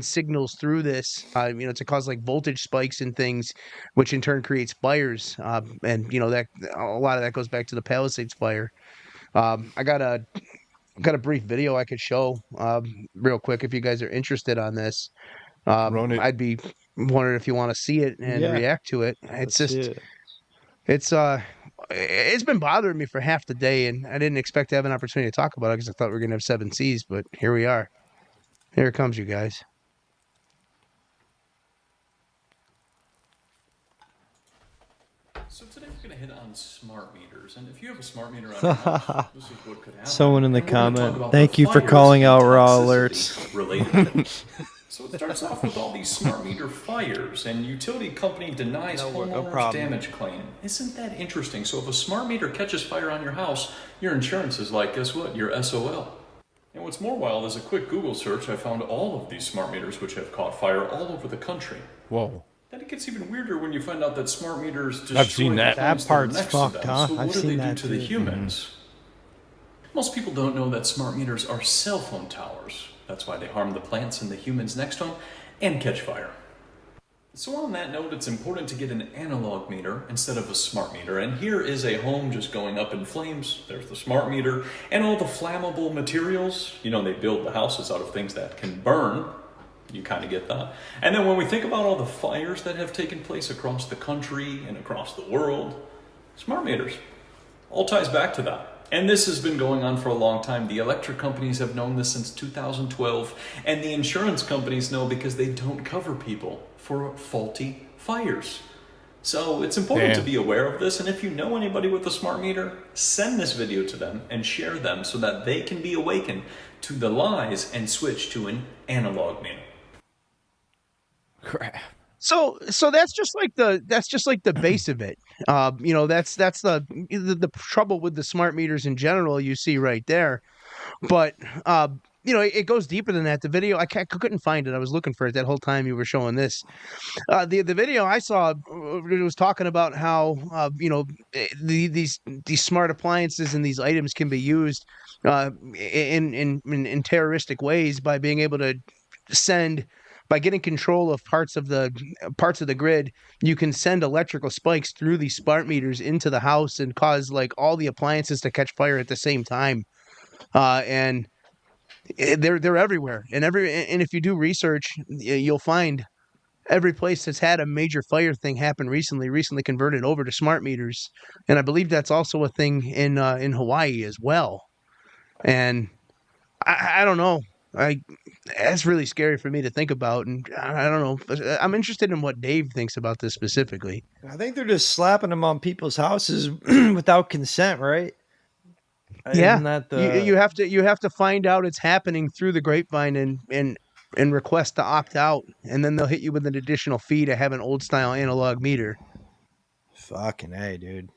signals through this, to cause like voltage spikes and things, which in turn creates fires. And that a lot of that goes back to the Palisades fire. I got a brief video I could show real quick if you guys are interested on this. Run it. I'd be wondering if you want to see it and react to it. It's been bothering me for half the day, and I didn't expect to have an opportunity to talk about it because I thought we were gonna have 7 Cs, but here we are. Here it comes, you guys. So today we're going to hit on smart meters, and if you have a smart meter on your house, this is what could happen. Someone in the And we're gonna talk comment. about Thank the you for fires calling and out raw toxicity alerts. related to them. So it starts off with all these smart meter fires, and utility company denies No homeowner's problem. damage claim. Isn't that interesting? So if a smart meter catches fire on your house, your insurance is like, guess what? Your SOL. And what's more wild is a quick Google search, I found all of these smart meters which have caught fire all over the country. Whoa. Then it gets even weirder when you find out that smart meters destroy I've seen that. the plants That part's are next fucked, to them. huh? So I've what do seen they do that to the too. humans? Most people don't know that smart meters are cell phone towers. That's why they harm the plants and the humans next to them and catch fire. So on that note, it's important to get an analog meter instead of a smart meter. And here is a home just going up in flames. There's the smart meter and all the flammable materials. You know, they build the houses out of things that can burn. You kind of get that. And then when we think about all the fires that have taken place across the country and across the world, smart meters all ties back to that. And this has been going on for a long time. The electric companies have known this since 2012, and the insurance companies know because they don't cover people for faulty fires. So it's important to be aware of this, and if you know anybody with a smart meter, send this video to them and share them so that they can be awakened to the lies and switch to an analog meter. Crap. So that's just like the base of it. You know, that's the trouble with the smart meters in general. You see right there, but you know, it goes deeper than that. The video I couldn't find it. I was looking for it that whole time you were showing this. The video I saw it was talking about how you know, these smart appliances and these items can be used in terroristic ways by being able to send. By getting control of parts of the grid, you can send electrical spikes through these smart meters into the house and cause like all the appliances to catch fire at the same time. And they're everywhere. And if you do research, you'll find every place that's had a major fire thing happen recently converted over to smart meters. And I believe that's also a thing in Hawaii as well. And I don't know. That's really scary for me to think about, and I don't know. I'm interested in what Dave thinks about this specifically. I think they're just slapping them on people's houses without consent, right? Yeah, Isn't that the... you have to find out it's happening through the grapevine and request to opt out, and then they'll hit you with an additional fee to have an old style analog meter. Fucking A, dude.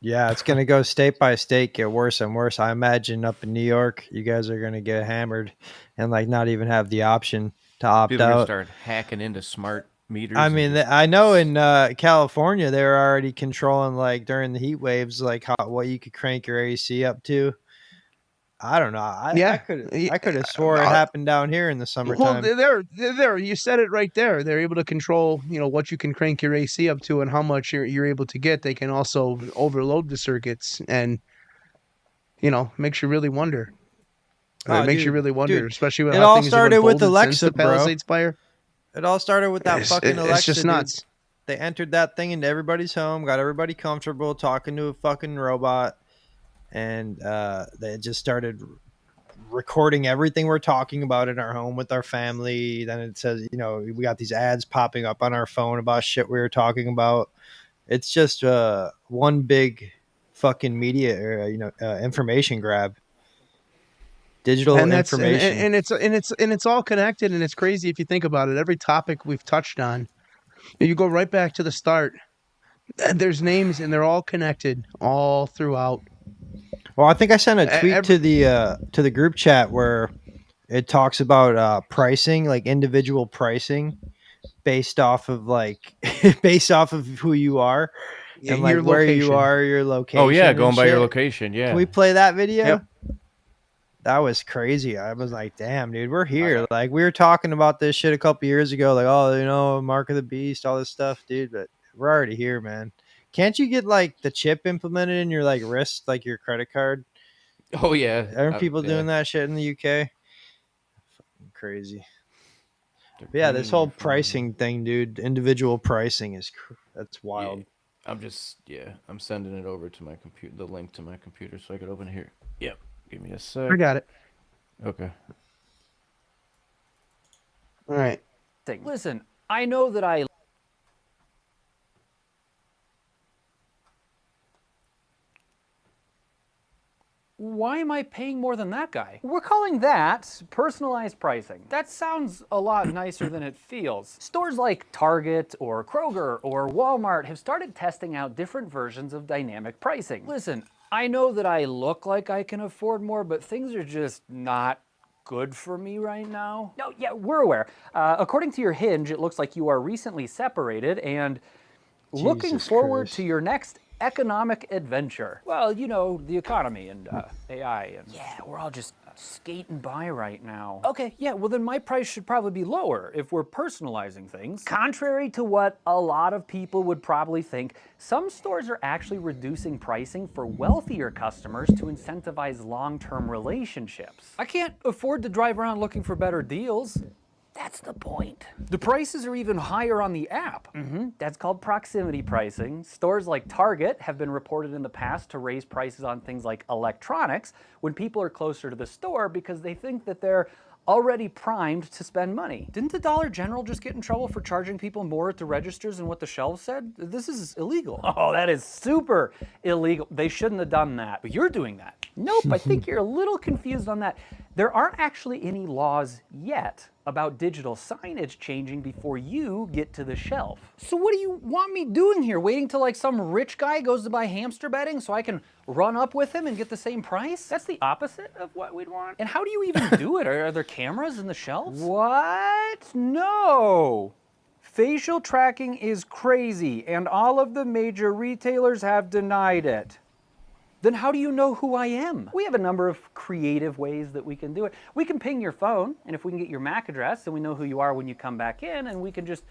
Yeah, it's gonna go state by state, get worse and worse. I imagine up in New York, you guys are gonna get hammered and like not even have the option to opt People are gonna out. start hacking into smart meters. I mean, I know in California they're already controlling like during the heat waves, like what you could crank your AC up to. I don't know. I could have swore it happened down here in the summertime. Well, there. You said it right there. They're able to control, you know, what you can crank your AC up to and how much you're able to get. They can also overload the circuits, and you know, makes you really wonder. It makes you really wonder, especially with it how all things started have with unfolded Alexa, since the bro. Palisades fire. It all started with that fucking Alexa. It's just nuts. Dude. They entered that thing into everybody's home, got everybody comfortable talking to a fucking robot, and they just started recording everything we're talking about in our home with our family. Then it says, you know, we got these ads popping up on our phone about shit we were talking about. It's just one big fucking media, information grab. Digital information, and it's all connected, and it's crazy if you think about it. Every topic we've touched on, you go right back to the start. There's names, and they're all connected all throughout. Well, I think I sent a tweet to the group chat where it talks about pricing, like individual pricing, based off of who you are and like where you are, your location. Oh yeah, going by your location. Yeah. Can we play that video? Yep. That was crazy. I was like, damn, dude, we're here. Like, we were talking about this shit a couple years ago. Like, oh, you know, Mark of the Beast, all this stuff, dude. But we're already here, man. Can't you get, like, the chip implemented in your, like, wrist, like your credit card? Oh, yeah. Aren't people doing that shit in the UK? Fucking crazy. But yeah, this whole pricing thing, dude, individual pricing that's wild. Yeah. I'm sending it over to my computer, the link to my computer so I could open it here. Yep. Give me a sec. I got it. Okay. All right. Listen, I know that I... Why am I paying more than that guy? We're calling that personalized pricing. That sounds a lot nicer than it feels. Stores like Target or Kroger or Walmart have started testing out different versions of dynamic pricing. Listen, I know that I look like I can afford more, but things are just not good for me right now. No, yeah, we're aware. According to your Hinge, it looks like you are recently separated and looking forward to your next economic adventure. Well, you know, the economy and AI and yeah, we're all just skating by right now. Okay, yeah, well then my price should probably be lower if we're personalizing things. Contrary to what a lot of people would probably think, some stores are actually reducing pricing for wealthier customers to incentivize long-term relationships. I can't afford to drive around looking for better deals. That's the point. The prices are even higher on the app. That's called proximity pricing. Stores like Target have been reported in the past to raise prices on things like electronics when people are closer to the store because they think that they're already primed to spend money. Didn't the Dollar General just get in trouble for charging people more at the registers than what the shelves said? This is illegal. Oh, that is super illegal. They shouldn't have done that, but you're doing that. Nope, I think you're a little confused on that. There aren't actually any laws yet about digital signage changing before you get to the shelf. So what do you want me doing here? Waiting till like some rich guy goes to buy hamster bedding so I can run up with him and get the same price? That's the opposite of what we'd want. And how do you even do it? Are there cameras in the shelves? What? No. Facial tracking is crazy, and all of the major retailers have denied it. Then how do you know who I am? We have a number of creative ways that we can do it. We can ping your phone, and if we can get your MAC address, then we know who you are when you come back in, and we can just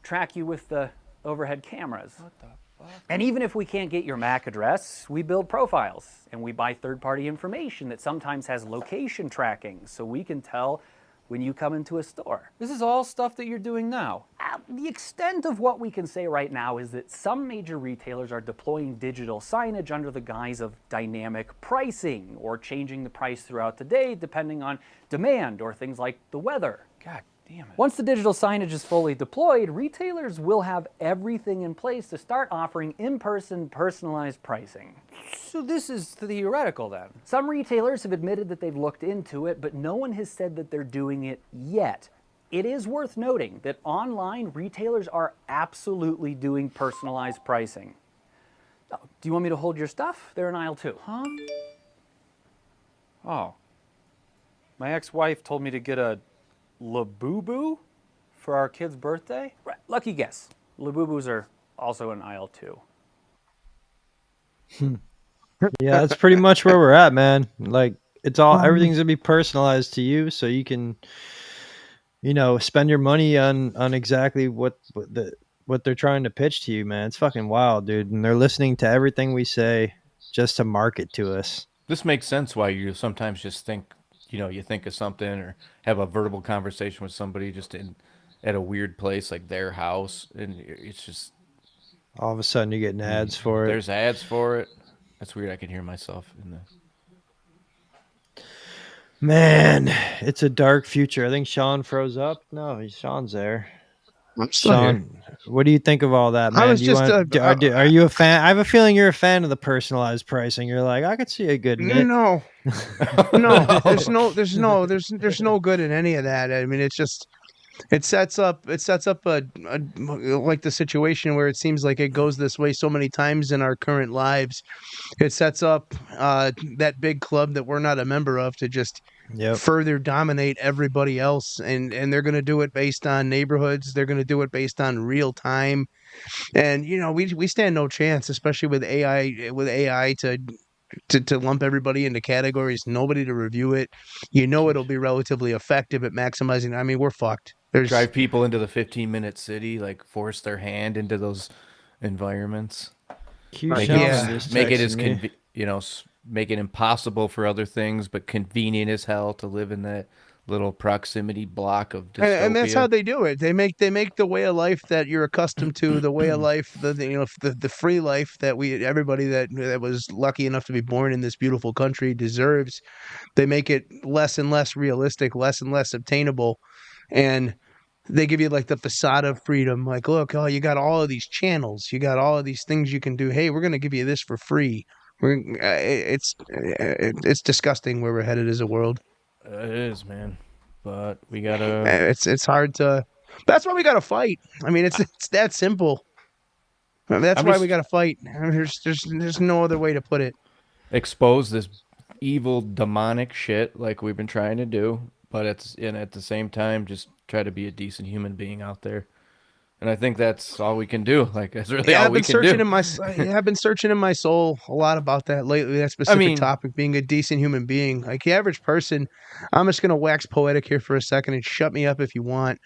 track you with the overhead cameras. What the fuck? And even if we can't get your MAC address, we build profiles, and we buy third-party information that sometimes has location tracking, so we can tell when you come into a store. This is all stuff that you're doing now. The extent of what we can say right now is that some major retailers are deploying digital signage under the guise of dynamic pricing or changing the price throughout the day depending on demand or things like the weather. God damn it. Once the digital signage is fully deployed, retailers will have everything in place to start offering in-person personalized pricing. So this is theoretical then. Some retailers have admitted that they've looked into it, but no one has said that they're doing it yet. It is worth noting that online retailers are absolutely doing personalized pricing. Oh, do you want me to hold your stuff? They're in aisle 2. Huh? Oh. My ex-wife told me to get a Labubu for our kid's birthday? Right. Lucky guess. Labubus are also in aisle 2. Yeah, that's pretty much where we're at, man. Like it's all everything's gonna be personalized to you, so you can, you know, spend your money on exactly what they're trying to pitch to you, man. It's fucking wild, dude. And they're listening to everything we say just to market to us. This makes sense why you sometimes just think, you know, you think of something or have a verbal conversation with somebody just at a weird place like their house, and it's just all of a sudden you're getting ads for it. There's ads for it. That's weird. I can hear myself in the. Man, it's a dark future. I think Sean froze up. No, Sean's there. I'm still Sean, here. what do you think of all that, man? I was are you a fan? I have a feeling you're a fan of the personalized pricing. You're like, I could see a good bit. No, there's no good in any of that. I mean, it's just it sets up a like the situation where it seems like it goes this way so many times in our current lives. It sets up that big club that we're not a member of to just further dominate everybody else, and they're going to do it based on neighborhoods. They're going to do it based on real time, and you know we stand no chance, especially with AI to lump everybody into categories, nobody to review it. You know it'll be relatively effective at maximizing. I mean, we're fucked. Drive people into the 15-minute city, like force their hand into those environments. Make it as make it impossible for other things, but convenient as hell to live in that little proximity block of dystopia. And that's how they do it. They make the way of life that you're accustomed to, the way of life, the free life that everybody that was lucky enough to be born in this beautiful country deserves. They make it less and less realistic, less and less obtainable, and they give you like the facade of freedom. Like, look, you got all of these channels, you got all of these things you can do. Hey, we're going to give you this for free. It's disgusting where we're headed as a world. It is, man. But we gotta. It's hard to. That's why we gotta fight. I mean, it's that simple. That's why we gotta fight. There's no other way to put it. Expose this evil, demonic shit like we've been trying to do, but at the same time, just try to be a decent human being out there. And I think that's all we can do. Like, that's really Yeah, all I've we been can searching do. in my I've been searching in my soul a lot about that lately. That specific topic, being a decent human being. Like the average person, I'm just gonna wax poetic here for a second and shut me up if you want.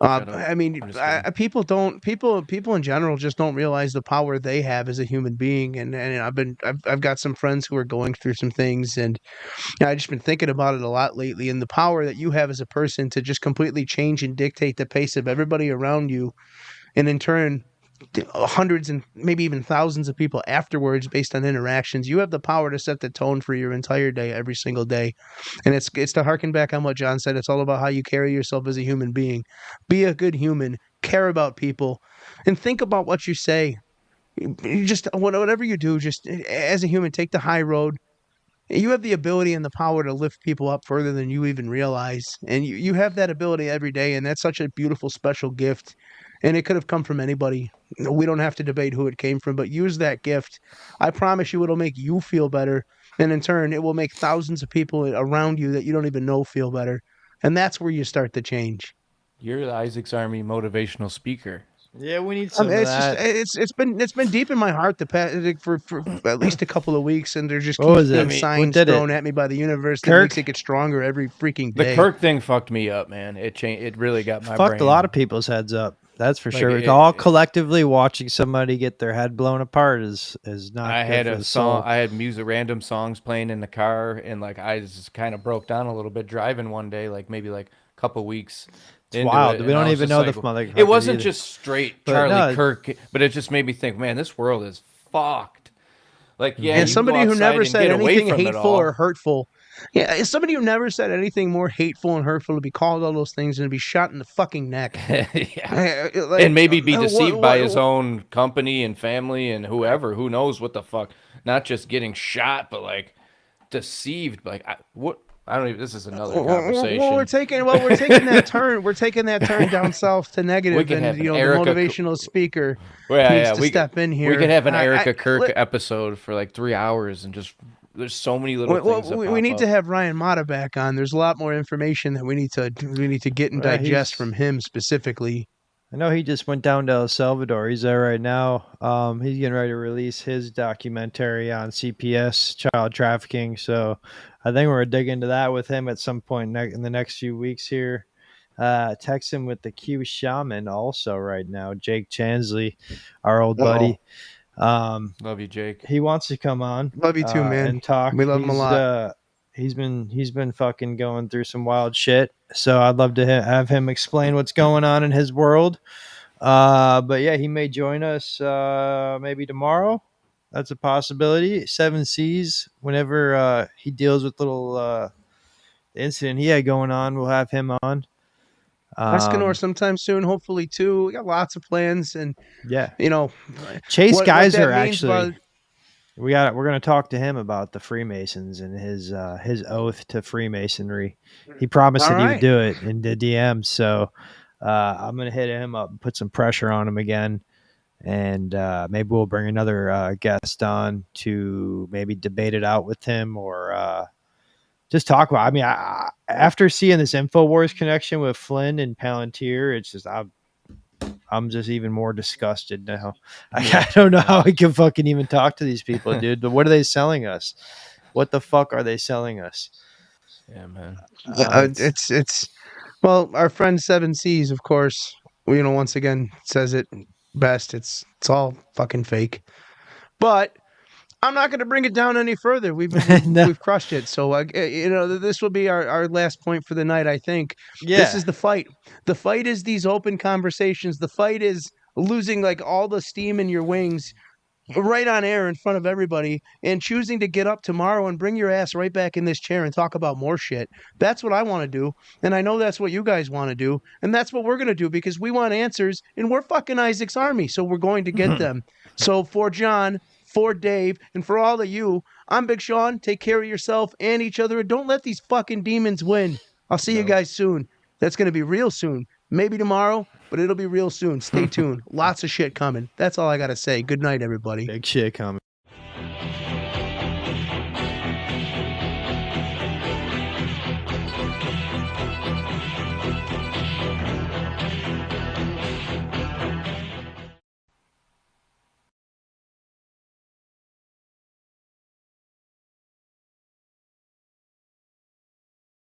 Shut up. I mean, I'm just kidding. people in general just don't realize the power they have as a human being. And I've got some friends who are going through some things, and I've just been thinking about it a lot lately. And the power that you have as a person to just completely change and dictate the pace of everybody around you, and in turn hundreds and maybe even thousands of people afterwards based on interactions. You have the power to set the tone for your entire day every single day. And it's to harken back on what John said. It's all about how you carry yourself as a human being. Be a good human, care about people, and think about what you say. You just whatever you do, just as a human, take the high road. You have the ability and the power to lift people up further than you even realize. And you have that ability every day. And that's such a beautiful, special gift. And it could have come from anybody. We don't have to debate who it came from, but use that gift. I promise you it'll make you feel better. And in turn, it will make thousands of people around you that you don't even know feel better. And that's where you start the change. You're the Isaac's Army motivational speaker. Yeah, we need some of it's that. it's been deep in my heart for at least a couple of weeks, and there just What was keeps it? being I mean, signs what did thrown it? at me by the universe that Kirk? makes it get stronger every freaking The day. Kirk thing fucked me up, man. It changed. It really got my Fucked brain. a lot of people's heads up. That's for Like, sure. All collectively watching somebody get their head blown apart is not. I good had for a the song. soul. I had random songs playing in the car, and like I just kind of broke down a little bit driving one day, like maybe like a couple weeks. It's wild. It, we and I don't was even just know like, the motherfucker. It wasn't either. just straight But Charlie no, Kirk, but it just made me think, man, this world is fucked. Like, yeah, And you somebody go who never outside and said get away anything from it hateful all. or hurtful. Yeah, as somebody who never said anything more hateful and hurtful to be called all those things and to be shot in the fucking neck. Yeah. Like, And maybe be deceived by his what- own company and family and whoever. Who knows what the fuck? Not just getting shot, but like deceived. Like, what? I don't even. This is another conversation. Well, we're taking that turn. We're taking that turn down south to negative, We could and have you know an the Erica motivational speaker Well, needs yeah, to we step could, in here. We could have an I- Erica I- Kirk let- episode for like 3 hours and just there's so many little things that we pop need up. to have Ryan Mata back on. There's a lot more information that we need to get and Well, digest he's- from him specifically. I know he just went down to El Salvador. He's there right now. He's getting ready to release his documentary on CPS, child trafficking. So I think we're gonna dig into that with him at some point in the next few weeks here. Text him with the Q Shaman also right now. Jake Chansley, our old buddy. Love you, Jake. He wants to come on. Love you too, man. And talk. We love him a lot. He's been fucking going through some wild shit. So I'd love to have him explain what's going on in his world. But yeah, he may join us maybe tomorrow. That's a possibility. 7 C's. Whenever he deals with little incident he had going on, we'll have him on. Escanor sometime soon, hopefully too. We got lots of plans, and yeah, you know, Chase what Geyser that means actually. about- We're going to talk to him about the Freemasons and his oath to Freemasonry. He promised All that he would right. do it in the DM. So I'm going to hit him up and put some pressure on him again. And maybe we'll bring another guest on to maybe debate it out with him or just talk about. I mean, after seeing this InfoWars connection with Flynn and Palantir, it's just I'm just even more disgusted now. I don't know how I can fucking even talk to these people, dude. But what are they selling us? What the fuck are they selling us? Yeah, man. It's well, our friend 7 C's, of course. You know, once again says it best. It's all fucking fake. But I'm not going to bring it down any further. We've crushed it. So you know, this will be our last point for the night. I think. Yeah. This is the fight. The fight is these open conversations. The fight is losing like all the steam in your wings right on air in front of everybody and choosing to get up tomorrow and bring your ass right back in this chair and talk about more shit. That's what I want to do. And I know that's what you guys want to do. And that's what we're going to do because we want answers and we're fucking Isaac's Army. So we're going to get them. So for John, for Dave, and for all of you, I'm Big Sean. Take care of yourself and each other. And don't let these fucking demons win. I'll see you guys soon. That's going to be real soon. Maybe tomorrow, but it'll be real soon. Stay tuned. Lots of shit coming. That's all I got to say. Good night, everybody. Big shit coming.